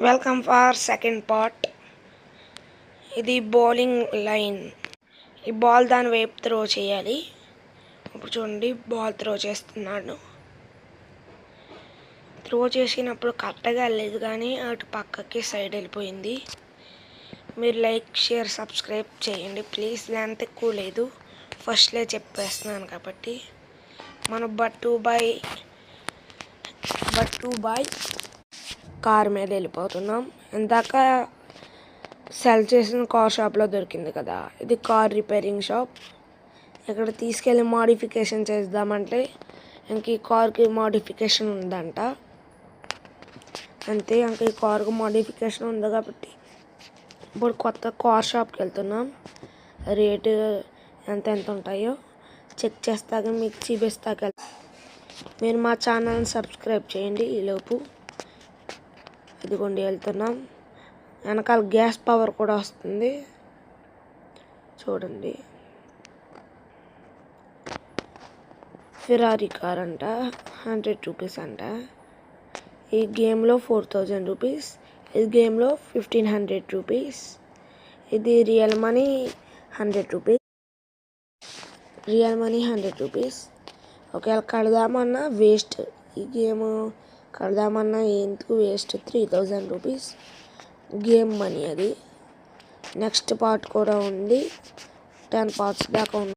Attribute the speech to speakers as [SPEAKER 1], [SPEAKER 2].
[SPEAKER 1] Welcome for second part. ఇది bowling line. ఈ ball దాని వైపు త్రో చేయాలి. ఇప్పుడు చూడండి, బాల్ త్రో చేస్తున్నాడు. త్రో చేసినప్పుడు కరెక్ట్గా వెళ్ళలేదు, కానీ అటు పక్కకి సైడ్ వెళ్ళిపోయింది. మీరు లైక్, షేర్, సబ్స్క్రైబ్ చేయండి ప్లీజ్. లెంత్ ఎక్కువ లేదు, ఫస్ట్లే చెప్పేస్తున్నాను కాబట్టి. మనం బట్టు బాయ్ కార్ మీద వెళ్ళిపోతున్నాం. ఇందాక సెల్ చేసిన కార్ షాప్లో దొరికింది కదా, ఇది కార్ రిపేరింగ్ షాప్. ఇక్కడ తీసుకెళ్ళి మోడిఫికేషన్ చేద్దామంటే ఇంక ఈ కార్కి మోడిఫికేషన్ ఉందంట. అంతే, ఇంక ఈ కార్కి మోడిఫికేషన్ ఉంది కాబట్టి ఇప్పుడు కొత్త కార్ షాప్కి వెళ్తున్నాం. రేటు ఎంత ఉంటాయో చెక్ చేస్తాక మీకు చూపిస్తాక. మీరు మా ఛానల్ని సబ్స్క్రైబ్ చేయండి. ఈలోపు ఇదిగోండి వెళ్తున్నాం. వెనకాల గ్యాస్ పవర్ కూడా వస్తుంది చూడండి. ఫెరారీ కార్ అంట, 100 రూపీస్ అంట. ఈ గేమ్లో 4000 రూపీస్, ఈ గేమ్లో 1500 రూపీస్. ఇది రియల్ మనీ 100 రూపీస్. ఒకవేళ కడదామన్నా వేస్ట్. ఈ గేమ్ కడదామన్నా ఎందుకు వేస్ట్. 3000 rupees game money. అది నెక్స్ట్ పార్ట్ కూడా ఉంది, 10 పార్ట్స్ దాకా ఉంది.